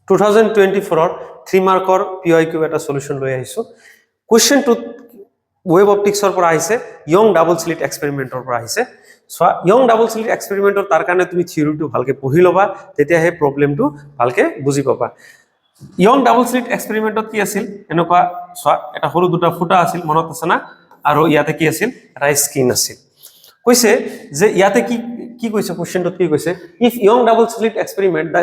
2024 3 মাৰ্কৰ PYQ এটা solution লৈ আহিছো কোৱেশ্চন টু ওয়েব অপটিক্সৰ পৰা আহিছে ইয়ং ডাবল স্লিট এক্সপেৰিমেন্টৰ পৰা আহিছে সো ইয়ং ডাবল স্লিট এক্সপেৰিমেন্টৰ তাৰ কাৰণে তুমি থিওৰিটো ভালকে পঢ়ি লবা তেতিয়া হে প্ৰবলেমটো ভালকে বুজি পাবা ইয়ং ডাবল স্লিট এক্সপেৰিমেন্টত কি আছিল এনেকুৱা সো এটা সৰু দুটা ফুটা আছিল মনত আছে না আৰু ইয়াতে কি আছিল এটা স্ক্ৰীন আছিল কৈছে যে ইয়াতে কি কৈছে কোৱেশ্চনটো কি কৈছে if young double slit experiment the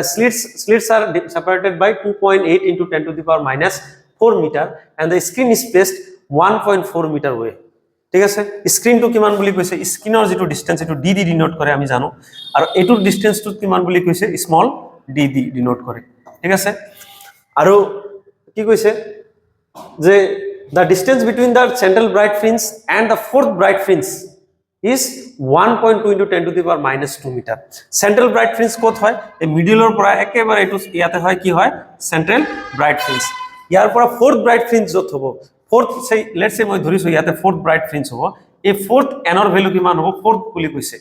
slits are separated by 2.8 into 10 to the power minus 4 meter and the screen is placed 1.4 meter away ঠিক আছে স্ক্রিনটো কিমান বুলি কৈছে স্ক্ৰিনৰ যেটো ডিসটেন্স এটো d ডিনোট কৰে আমি জানো আৰু এটোৰ ডিসটেন্সটো কিমান বুলি কৈছে স্মল d ডিনোট কৰে ঠিক আছে আৰু কি কৈছে যে the distance between the central bright fringe and the fourth bright fringe is 1.2 into 10 to the power minus 2 meter central bright fringe কত হয় এই মিডলৰ পৰা একেবাৰে এটো ইয়াতে হয় কি হয় central bright fringe ইয়াৰ পৰা fourth bright fringe যত হ'ব fourth say let's say মই ধৰিছো ইয়াতে fourth bright fringe হ'ব এই fourth n ৰ ভ্যালু কিমান হ'ব fourth বুলি কৈছে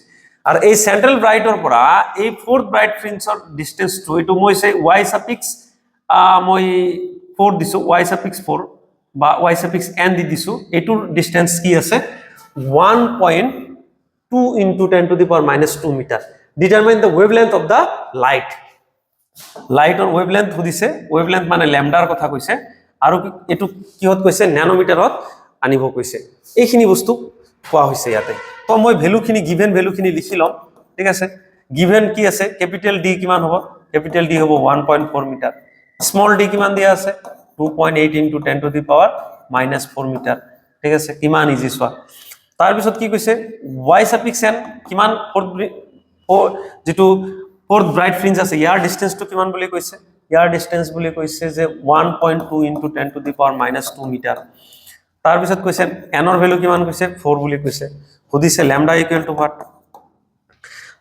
আৰু এই central bright ৰ পৰা এই fourth bright fringe ৰ ডিসটেন্স টো এটো মই say y suffix মই 4 দিছো y suffix 4 বা y suffix n দি দিছো এটোৰ ডিসটেন্স কি আছে 1.2 into 10 to the power minus 2 meter determine the wavelength of the light or wavelength দিছে wavelength মানে lambda ৰ কথা কৈছে আৰু এটো কিহত কৈছে ন্যানোমিটাৰত আনিব কৈছে এইখিনি বস্তু কোৱা হৈছে ইয়াতে তো মই ভ্যালু খিনি গিভেন ভ্যালু খিনি লিখি লম ঠিক আছে গিভেন কি আছে ক্যাপিটাল D কিমান হ'ব ক্যাপিটাল D হ'ব 1.4 মিটাৰ স্মল d কিমান দিয়া আছে 2.8 into 10 to the power minus 4 metre ঠিক আছে কিমান ইজি সোৱা তাৰ পিছত কি কৈছে y suffix n কিমান যেটো fourth bright fringe আছে ইয়াৰ ডিসটেন্স টো কিমান বুলি কৈছে ইয়াৰ ডিসটেন্স বুলি কৈছে যে 1.2 into 10 to the power minus 2 metre তাৰ পিছত কৈছে n ৰ ভ্যালু কিমান কৈছে 4 বুলি কৈছে সুধিছে lambda equal to what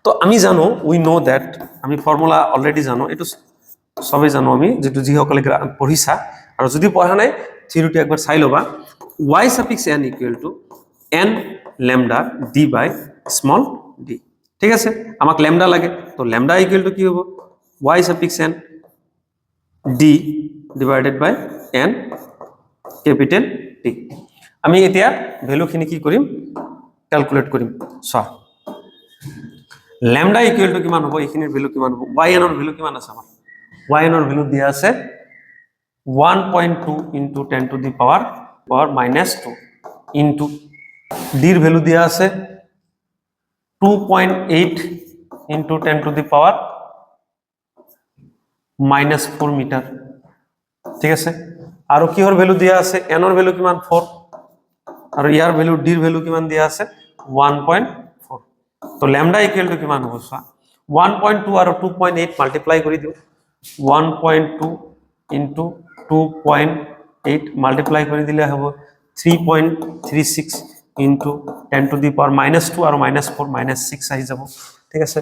তো আমি জানো we know that আমি ফর্মুলা অলরেডি জানো এটো সবে জানো আমি যেটো জি সকলে পঢ়িছা আৰু যদি পঢ়া নাই থিওৰিটো একবাৰ চাই লবা y suffix n equal to n lambda d by small d ঠিক আছে আমাক lambda লাগে তো lambda equal to কি হ'ব y suffix n d divided by n capital T আমি এতিয়া ভ্যালু খিনি কি কৰিম ক্যালকুলেট কৰিম সো lambda equal to কিমান হ'ব এইখিনিৰ ভ্যালু কিমান হ'ব yn ৰ ভ্যালু কিমান আছে আমাৰ yn ৰ ভ্যালু দিয়া আছে 1.2 into 10 to the power minus 2 into d ৰ ভ্যালু দিয়া আছে 2.8 into 10 to the power minus 4 meter ঠিক আছে আৰু কিহৰ ভ্যালু দিয়া আছে n ৰ ভ্যালু কিমান 4 আৰু ইয়াৰ ভ্যালু d ৰ ভ্যালু কিমান দিয়া আছে 1.4 তো lambda equal to কিমান হ'ব সা 1.2 আৰু 2.8 মাল্টিপ্লাই কৰি দিও 1.2 into 2.8 মাল্টিপ্লাই কৰি দিলে হ'ব 3.36 into 10 to the power minus 2 আৰু minus 4 minus 6 আহি যাব ঠিক আছে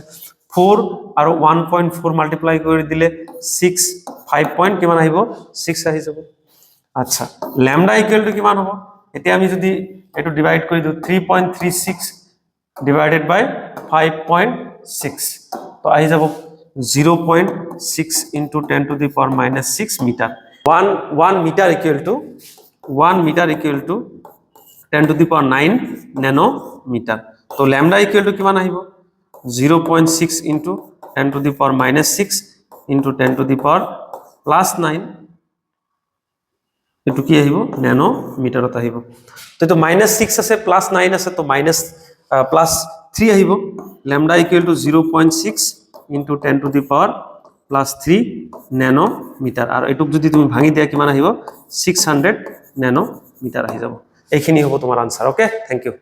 4 আৰু 1.4 মাল্টিপ্লাই কৰি দিলে 6 5 পইণ্ট কিমান আহিব 6 আহি যাব আচ্ছা lambda equal to কিমান হ'ব এতিয়া আমি যদি এটো ডিভাইড কৰি দিও 3.36 divided by 5.6 তো আহি যাব 0.6 into 10 to the power minus 6 meter 1 meter equal to 10 to the power 9 nanometer তো lambda equal to কিমান আহিব 0.6 into 10 to the power minus 6 into 10 to the power plus 9 এটো কি আহিব ন্যানোমিটাৰত আহিব তো এটো -6 আছে +9 আছে তো +3 আহিব lambda equal to 0.6 into 10 to the power plus 3 nanometer আৰু এটুক যদি তুমি ভাঙি দিয়া কিমান আহিব 600 nanometer আহি যাব এইখিনি হ'ব তোমাৰ আনসাৰ ওকে থ্যাংক ইউ